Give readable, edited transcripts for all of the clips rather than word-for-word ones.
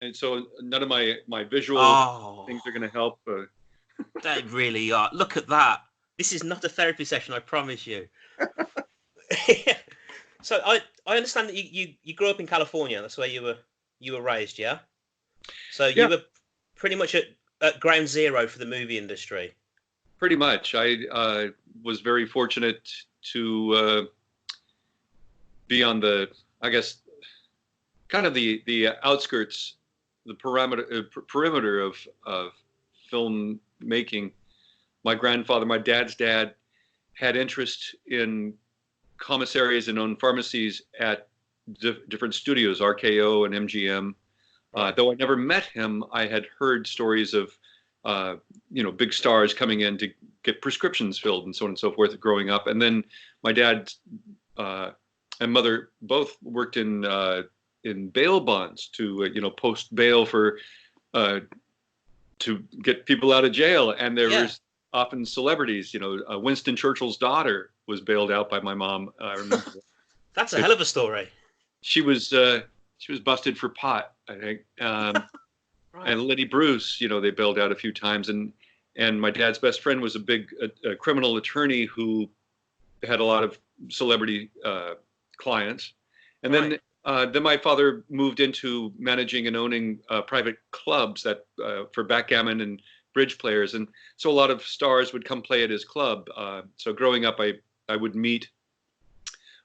and so none of my visual Oh, things are going to help. they really are. Look at that. This is not a therapy session, I promise you. So I understand that you grew up in California. That's where you were raised, yeah? So Yeah, you were pretty much at ground zero for the movie industry. pretty much. I was very fortunate to be on the, I guess, kind of the outskirts, the perimeter of film making. My grandfather, my dad's dad, had interest in commissaries and owned pharmacies at different studios, RKO and MGM. Right. Though I never met him, I had heard stories of big stars coming in to get prescriptions filled and so on and so forth growing up. And then my dad uh, and mother both worked in bail bonds to post bail for uh, to get people out of jail. And there Yeah. was often celebrities. Winston Churchill's daughter was bailed out by my mom. I remember That's a it, hell of a story. she was busted for pot, I think. Right. And Lenny Bruce, they bailed out a few times. And my dad's best friend was a criminal attorney who had a lot of celebrity clients. And Right. then my father moved into managing and owning private clubs that for backgammon and bridge players. And so a lot of stars would come play at his club. So growing up, I would meet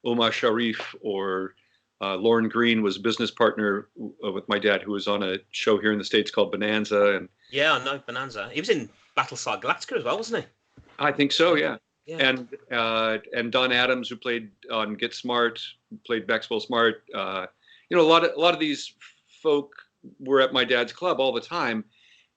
Omar Sharif, or Lauren Green was a business partner with my dad, who was on a show here in the States called Bonanza. And Yeah, I know Bonanza. He was in Battlestar Galactica as well, wasn't he? I think so, yeah. Yeah. And Don Adams, who played on Get Smart, played Maxwell Smart. A lot of these folk were at my dad's club all the time,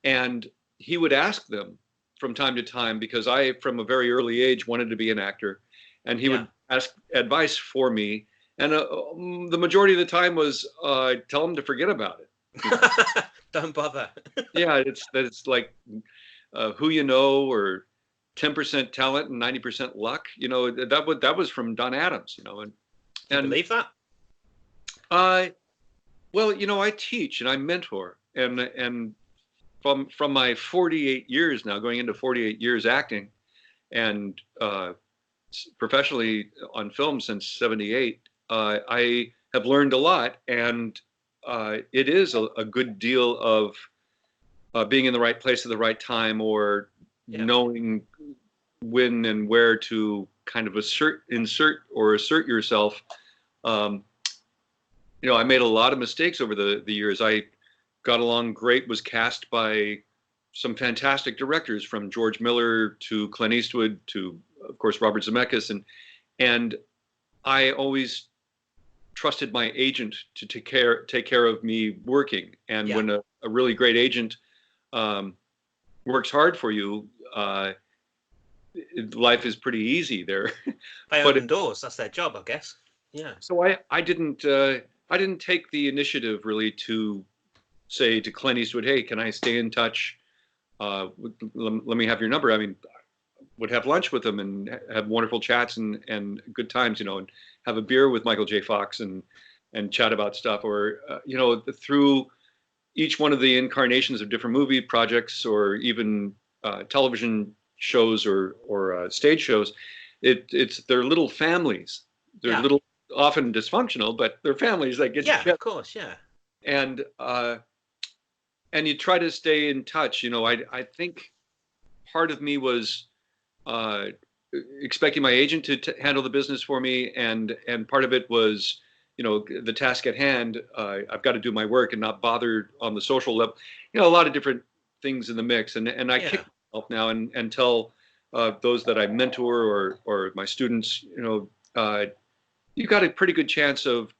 and he would ask them from time to time, because I, from a very early age, wanted to be an actor, and he Yeah. would ask advice for me. And the majority of the time was tell him to forget about it. Don't bother. Yeah, it's like who you know, or 10% talent and 90% luck. That was from Don Adams. Do you And believe that? I well, I teach and I mentor, and from my 48 years now, going into 48 years acting, and professionally on film since '78, I have learned a lot, and it is a good deal of being in the right place at the right time, or Yeah. knowing when and where to kind of assert yourself. Um, I made a lot of mistakes over the years. I got along great, was cast by some fantastic directors, from George Miller to Clint Eastwood to, of course, Robert Zemeckis, and I always trusted my agent to take care of me working. And Yeah. when a really great agent works hard for you, life is pretty easy there. They But open doors. That's their job, I guess. Yeah. so I didn't take the initiative really to say to Clint Eastwood, "Hey, can I stay in touch? Let me have your number." I mean, would have lunch with him and have wonderful chats and good times, and have a beer with Michael J. Fox and chat about stuff, or through each one of the incarnations of different movie projects, or even television shows, or stage shows. It's their little families. They're Yeah. little, often dysfunctional, but they're families that get Yeah. together, Of course. Yeah. and you try to stay in touch. I think part of me was uh, expecting my agent to handle the business for me, and part of it was, the task at hand. I've got to do my work and not bother on the social level. A lot of different things in the mix, and I kick Yeah. myself now and tell those that I mentor, or my students, you got a pretty good chance of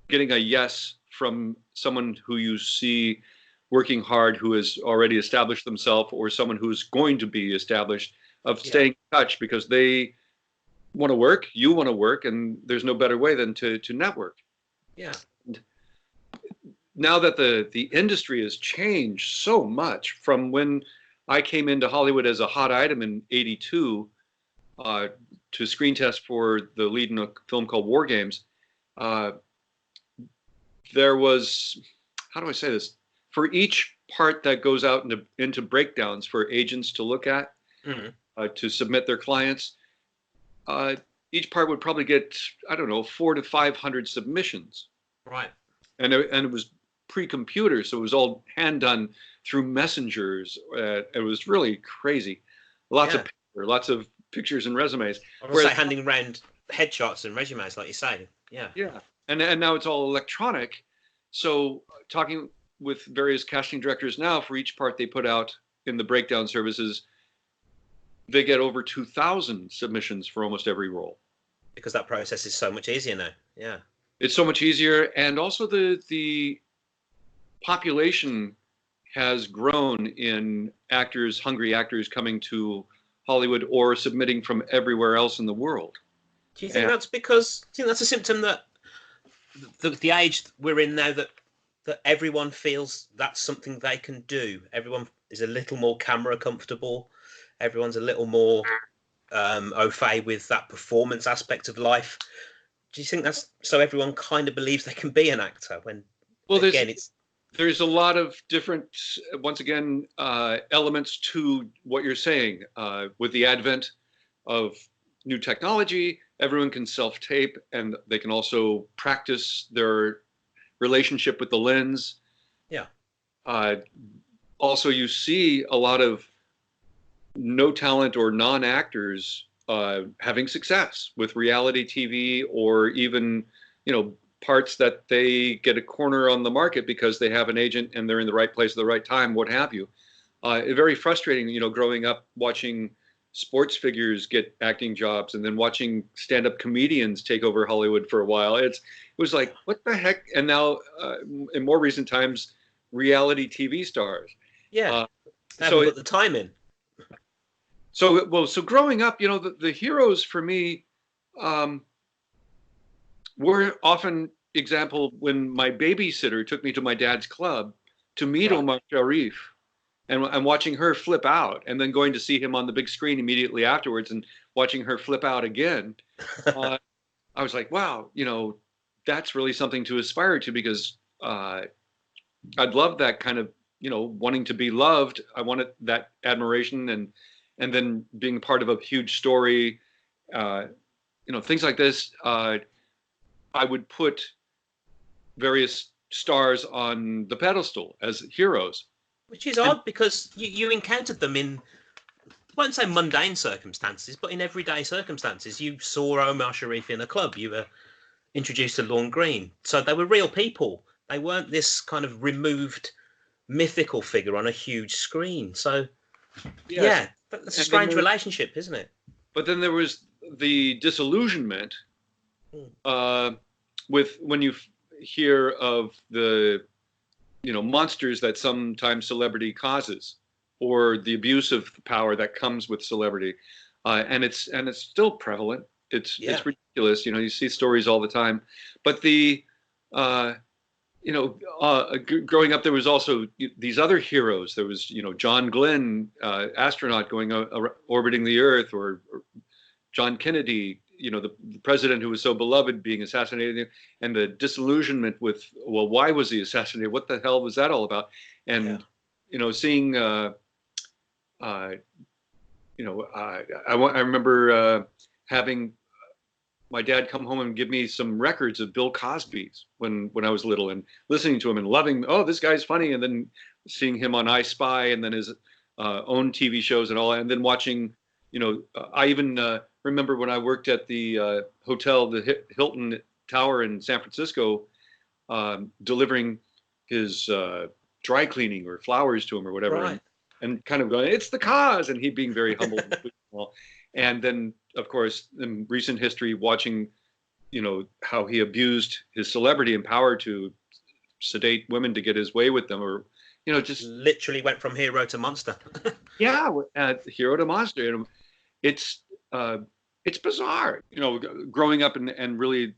getting a yes from someone who you see working hard, who has already established themselves, or someone who's going to be established, of Yeah. staying in touch, because they want to work, you want to work, and there's no better way than to network. Yeah. Now that the industry has changed so much from when I came into Hollywood as a hot item in '82, uh, to screen test for the lead in a film called War Games, uh, there was, how do I say this? for each part that goes out into breakdowns for agents to look at, to submit their clients, each part would probably get, I don't know, 400 to 500 submissions. Right. And it was pre-computer, so it was all hand done through messengers. It was really crazy. Lots of paper, lots of pictures and resumes. I was like handing around headshots and resumes, like you say. Yeah. Yeah. And now it's all electronic. So talking with various casting directors now, for each part they put out in the breakdown services, they get over 2,000 submissions for almost every role. Because that process is so much easier now. Yeah. It's so much easier, and also the population has grown in actors, hungry actors coming to Hollywood or submitting from everywhere else in the world. Do you think that's because? Do you think that's a symptom that the age we're in now, that everyone feels that's something they can do? Everyone is a little more camera comfortable. Everyone's a little more au fait with that performance aspect of life. Do you think that's so everyone kind of believes they can be an actor when, again, there's a lot of different, once again, elements to what you're saying. With the advent of new technology, everyone can self-tape, and they can also practice their relationship with the lens. Yeah. Also, you see a lot of no talent or non-actors having success with reality TV, or even, parts that they get a corner on the market because they have an agent and they're in the right place at the right time, what have you. Very frustrating, growing up watching sports figures get acting jobs and then watching stand-up comedians take over Hollywood for a while. It was like, what the heck? And now, in more recent times, reality TV stars. Yeah, they haven't put the time in. So growing up, the heroes for me were often, example, when my babysitter took me to my dad's club to meet Omar Sharif, and watching her flip out, and then going to see him on the big screen immediately afterwards and watching her flip out again. I was like, wow, that's really something to aspire to, because I'd love that kind of, wanting to be loved. I wanted that admiration, and then being part of a huge story, things like this. I would put various stars on the pedestal as heroes. Which is odd, because you encountered them in, I won't say mundane circumstances, but in everyday circumstances. You saw Omar Sharif in a club. You were introduced to Lorne Green. So they were real people. They weren't this kind of removed mythical figure on a huge screen. So, yeah, that's a strange relationship, isn't it? But then there was the disillusionment with when you hear of the monsters that sometimes celebrity causes, or the abuse of power that comes with celebrity, and it's still prevalent. It's ridiculous. You see stories all the time. But growing up, there was also these other heroes. There was John Glenn, astronaut going orbiting the Earth, or John Kennedy, the president who was so beloved, being assassinated, and the disillusionment with, well, why was he assassinated? What the hell was that all about? And seeing, I remember having my dad come home and give me some records of Bill Cosby's when I was little, and listening to him and loving, oh, this guy's funny, and then seeing him on I Spy, and then his own TV shows and all, and then watching, I even remember when I worked at the hotel, the Hilton Tower in San Francisco, delivering his dry cleaning or flowers to him or whatever, and kind of going, it's the cause, and he being very humble. And then, of course, in recent history, watching, how he abused his celebrity and power to sedate women to get his way with them, or, just literally went from hero to monster. Hero to monster. And it's bizarre, growing up and really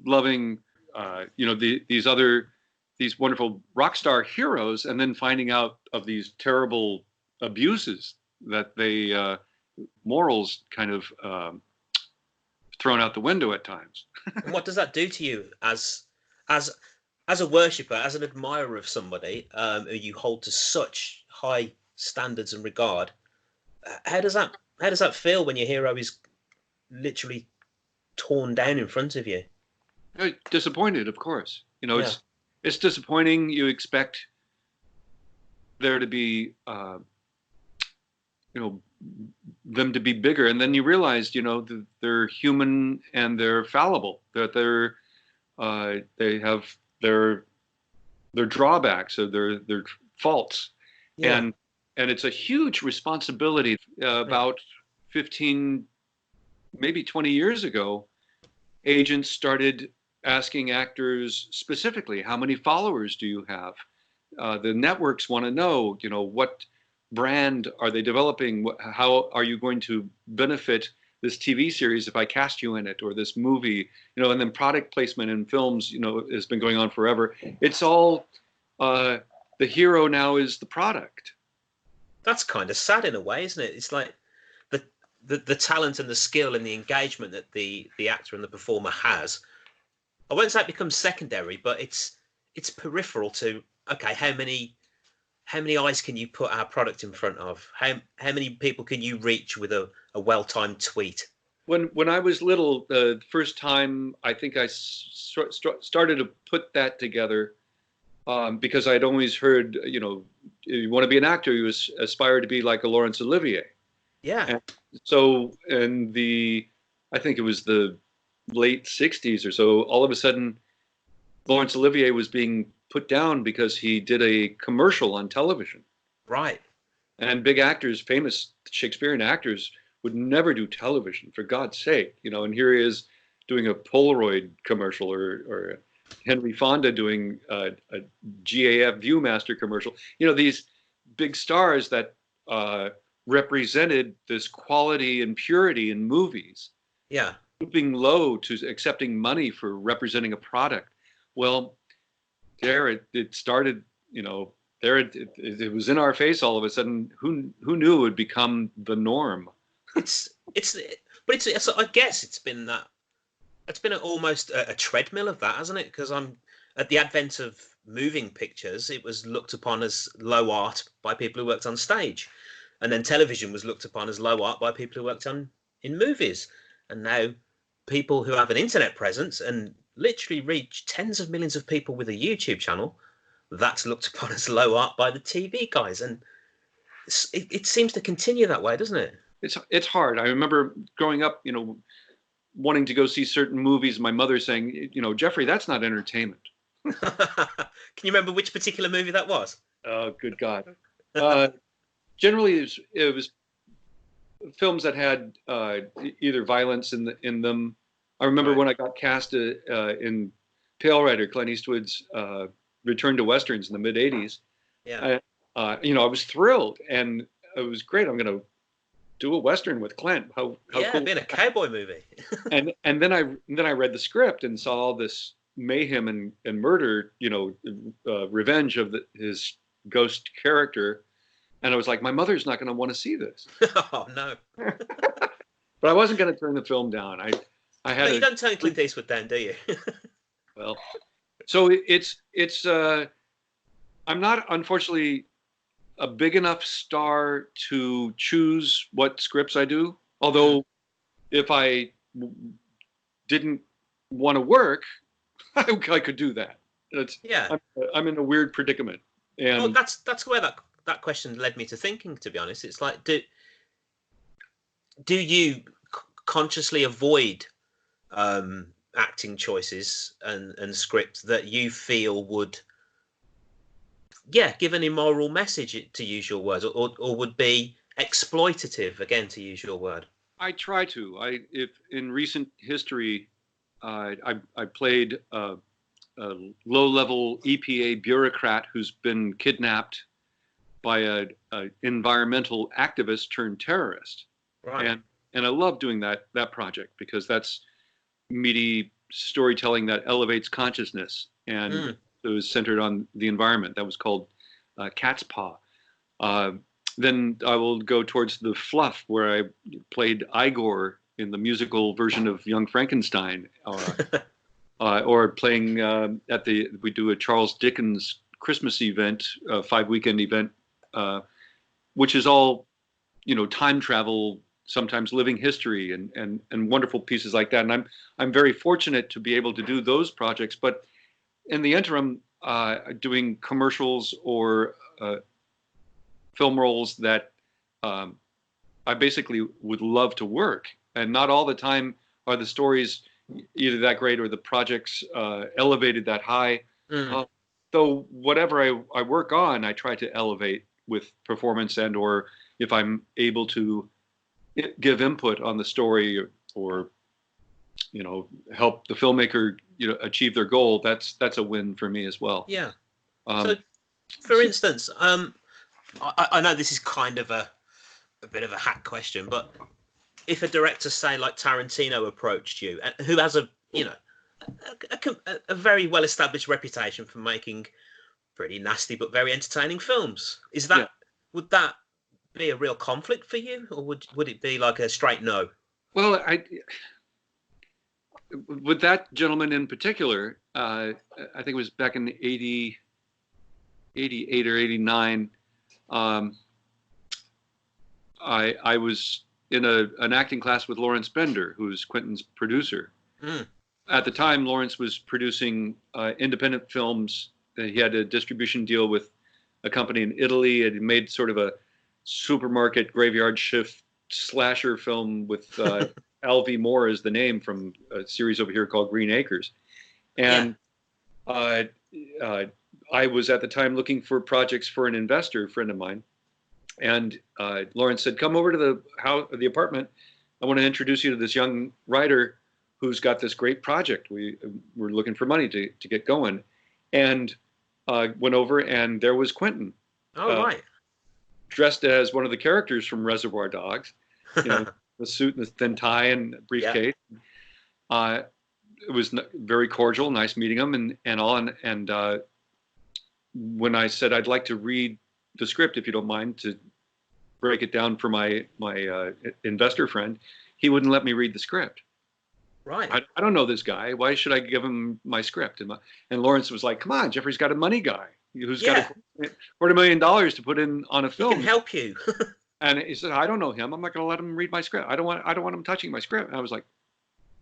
loving, these wonderful rock star heroes, and then finding out of these terrible abuses that they morals kind of thrown out the window at times. And what does that do to you as as a worshipper, as an admirer of somebody who you hold to such high standards and regard, how does that feel when your hero is literally torn down in front of you? Disappointed, of course. Yeah, It's disappointing. You expect there to be, you know, them to be bigger, and then you realize, that they're human and they're fallible. That they have their drawbacks or their faults, yeah, and it's a huge responsibility. yeah. About 15, maybe 20 years ago, agents started asking actors specifically, how many followers do you have? The networks want to know, what brand are they developing? How are you going to benefit this TV series if I cast you in it, or this movie? And then product placement in films, has been going on forever. It's all the hero now is the product. That's kind of sad in a way, isn't it? It's like the the talent and the skill and the engagement that the actor and the performer has. I won't say it becomes secondary, but it's peripheral to, okay, how many eyes can you put our product in front of? How many people can you reach with a well-timed tweet? When I was little, the first time I think I started to put that together, because I'd always heard, you want to be an actor, you aspire to be like a Laurence Olivier. Yeah, And so, I think it was the late 60s or so, all of a sudden, Laurence Olivier was being put down because he did a commercial on television. right. And big actors, famous Shakespearean actors, would never do television, for God's sake. And here he is doing a Polaroid commercial, or Henry Fonda doing a GAF Viewmaster commercial. These big stars that represented this quality and purity in movies, Yeah. stooping low to accepting money for representing a product. Well, there it started, there it was in our face all of a sudden. Who knew it would become the norm? But it's I guess it's been almost a treadmill of that, hasn't it? Because I'm at the advent of moving pictures, it was looked upon as low art by people who worked on stage, and then television was looked upon as low art by people who worked on in movies, and now people who have an internet presence and literally reach tens of millions of people with a YouTube channel, that's looked upon as low art by the TV guys, and it seems to continue that way, doesn't it? It's hard. I remember growing up, wanting to go see certain movies. My mother saying, Jeffrey, that's not entertainment. Can you remember which particular movie that was? Oh, good God. Uh, Generally, it was films that had either violence in them. I remember Right. when I got cast in Pale Rider, Clint Eastwood's return to westerns in the mid '80s. Yeah. I was thrilled, and it was great. I'm going to do a western with Clint. How Yeah, cool! being a cowboy movie. And then I read the script and saw all this mayhem and murder, revenge of his ghost character, and I was like, my mother's not going to want to see this. Oh no. But I wasn't going to turn the film down. I No, had you don't turn Clint Eastwood down, do you? well, so it's I'm not, unfortunately, a big enough star to choose what scripts I do. Mm. Although if I didn't want to work, I could do that. Yeah. I'm in a weird predicament. Well, And that's where that question led me to thinking, to be honest. It's like, do you consciously avoid acting choices and scripts that you feel would, yeah, give an immoral message, to use your words, or would be exploitative, again, to use your word? I try to. If in recent history, I played a low-level EPA bureaucrat who's been kidnapped by a environmental activist turned terrorist, Right. and I love doing that project because that's meaty storytelling that elevates consciousness, and Mm. it was centered on the environment. That was called Cat's Paw. Uh, then I will go towards the fluff, where I played Igor in the musical version of Young Frankenstein. or playing we do a Charles Dickens Christmas event, 5-weekend event, which is all, time travel, sometimes living history, and wonderful pieces like that. And I'm very fortunate to be able to do those projects. But in the interim, doing commercials or film roles that I basically would love to work, and not all the time are the stories either that great or the projects elevated that high. So whatever I work on, I try to elevate with performance, and or if I'm able to give input on the story, or help the filmmaker achieve their goal, that's a win for me as well. Yeah. So, for instance, I know this is kind of a bit of a hack question, but if a director, say like Tarantino, approached you, who has a very well established reputation for making pretty nasty but very entertaining films, would that be a real conflict for you, or would it be like a straight no? Well, with that gentleman in particular, I think it was back in 88 or 89. I was in an acting class with Lawrence Bender, who's Quentin's producer. At the time, Lawrence was producing independent films. He had a distribution deal with a company in Italy, and he made sort of a supermarket graveyard shift slasher film with L.V. Moore as the name, from a series over here called Green Acres. And I was at the time looking for projects for an investor, a friend of mine. And Lawrence said, come over to the apartment. I want to introduce you to this young writer who's got this great project. We're looking for money to get going. And went over, and there was Quentin. Right. Dressed as one of the characters from Reservoir Dogs, the suit and the thin tie and briefcase. Yeah. It was very cordial, nice meeting him, and all. And when I said I'd like to read the script, if you don't mind, to break it down for my investor friend, he wouldn't let me read the script. Right. I don't know this guy. Why should I give him my script? And Lawrence was like, come on, Jeffrey's got a money guy who's got $250 million to put in on a film. He can help you. And he said, I don't know him. I'm not going to let him read my script. I don't want him touching my script. And I was like,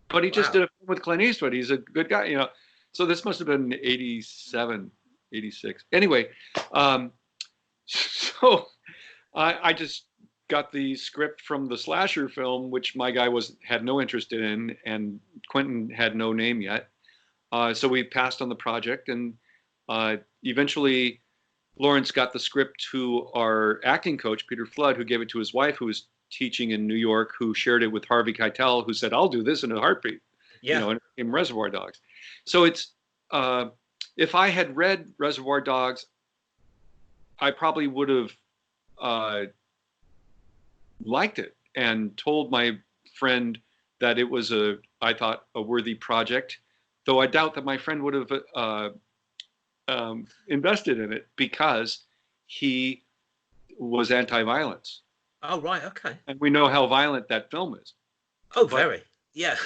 but he just did a film with Clint Eastwood. He's a good guy, So this must have been 87, 86. Anyway, so I just got the script from the slasher film, which my guy had no interest in, and Quentin had no name yet. So we passed on the project, and eventually Lawrence got the script to our acting coach, Peter Flood, who gave it to his wife, who was teaching in New York, who shared it with Harvey Keitel, who said, I'll do this in a heartbeat. And it became Reservoir Dogs. So it's, if I had read Reservoir Dogs, I probably would have liked it and told my friend that it was I thought, a worthy project, though I doubt that my friend would have invested in it, because he was anti-violence. Oh, right. Okay. And we know how violent that film is. Oh, very. Yeah.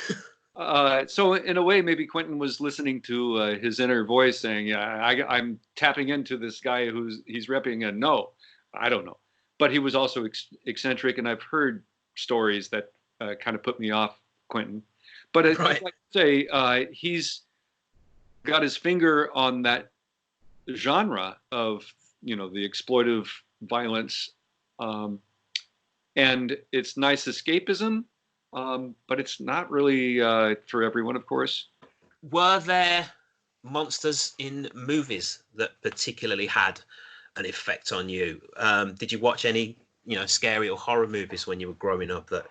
So in a way, maybe Quentin was listening to his inner voice saying, I'm tapping into this guy he's repping, and no, I don't know. But he was also eccentric, and I've heard stories that kind of put me off Quentin. But I'd like to say he's got his finger on that genre of, the exploitive violence. And it's nice escapism, but it's not really for everyone, of course. Were there monsters in movies that particularly had an effect on you? Did you watch any, scary or horror movies when you were growing up that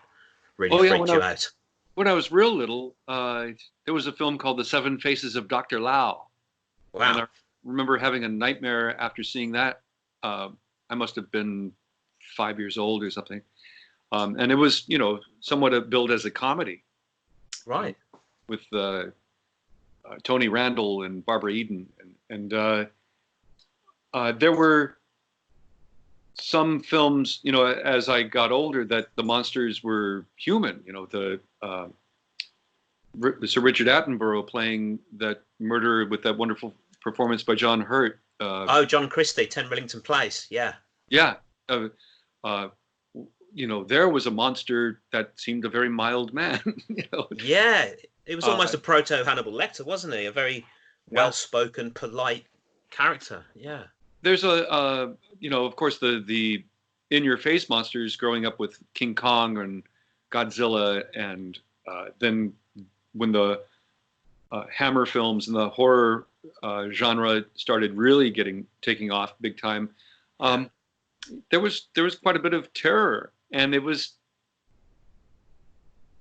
really freaked you out? When I was real little, there was a film called The Seven Faces of Dr. Lao. Wow. And I remember having a nightmare after seeing that. I must have been 5 years old or something. And it was, somewhat billed as a comedy. Right. With Tony Randall and Barbara Eden. And there were some films, as I got older, that the monsters were human. Sir Richard Attenborough playing that murderer with that wonderful performance by John Hurt. John Christie, 10 Rillington Place. Yeah. Yeah. Uh, there was a monster that seemed a very mild man. Yeah. It was almost a proto Hannibal Lecter, wasn't he? A very well-spoken, polite character. Yeah. There's of course, the in-your-face monsters growing up with King Kong and Godzilla, and then when the Hammer films and the horror genre started really taking off big time, there was quite a bit of terror, and it was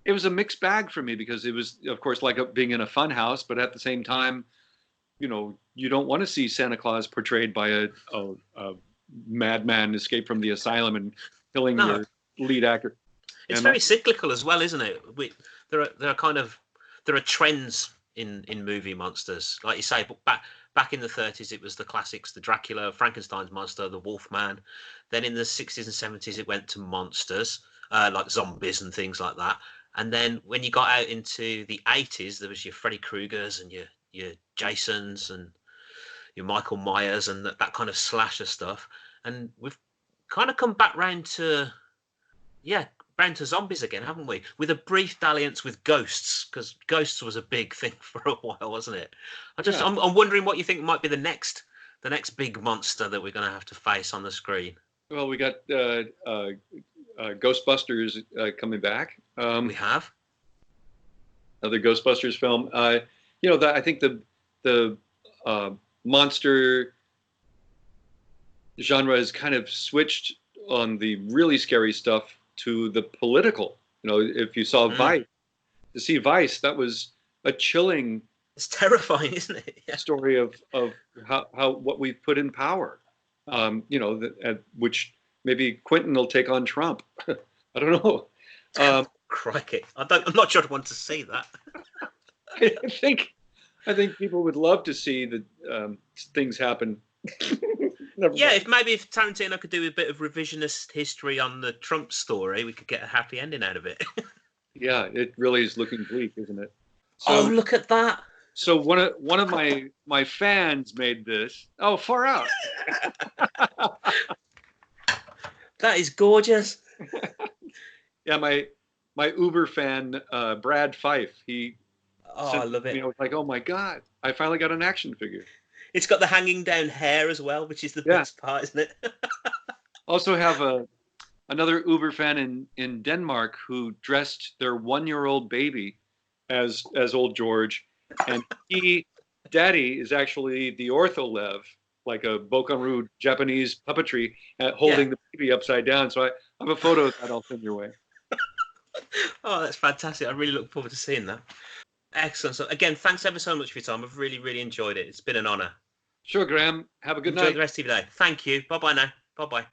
a mixed bag for me, because it was, of course, like being in a fun house, but at the same time, you don't want to see Santa Claus portrayed by a madman escape from the asylum and killing your lead actor. It's very cyclical as well, isn't it? There are trends in movie monsters, like you say. But back in the 30s, it was the classics: the Dracula, Frankenstein's monster, the Wolfman. Then in the 60s and 70s, it went to monsters like zombies and things like that. And then when you got out into the 80s, there was your Freddy Kruegers and your Jasons and your Michael Myers and that kind of slasher stuff. And we've kind of come back round to zombies again, haven't we? With a brief dalliance with ghosts, because ghosts was a big thing for a while, wasn't it? I'm wondering what you think might be the next big monster that we're going to have to face on the screen. Well, we got Ghostbusters coming back. We have another Ghostbusters film. I think the monster genre has kind of switched on the really scary stuff to the political. If you saw Vice, to see Vice, that was a chilling. It's terrifying, isn't it? Yeah. Story of how what we've put in power. Which maybe Quentin will take on Trump. I don't know. Crikey, I'm not sure I'd want to see that. I think people would love to see that things happen. If Tarantino could do a bit of revisionist history on the Trump story, we could get a happy ending out of it. Yeah, it really is looking bleak, isn't it? So, look at that. So one of my fans made this. Oh, far out. That is gorgeous. Yeah, my Uber fan, Brad Fife, I love it. It's like, oh my God, I finally got an action figure. It's got the hanging down hair as well, which is the best part, isn't it? Also have another Uber fan in Denmark who dressed their 1-year-old baby as old George, and Daddy is actually the Ortholev, like a Bokanru Japanese puppetry, holding the baby upside down. So I have a photo of that I'll send your way. Oh, that's fantastic. I really look forward to seeing that. Excellent. So again, thanks ever so much for your time. I've really, really enjoyed it. It's been an honour. Sure, Graham. Have a good night. Enjoy the rest of your day. Thank you. Bye-bye now. Bye-bye.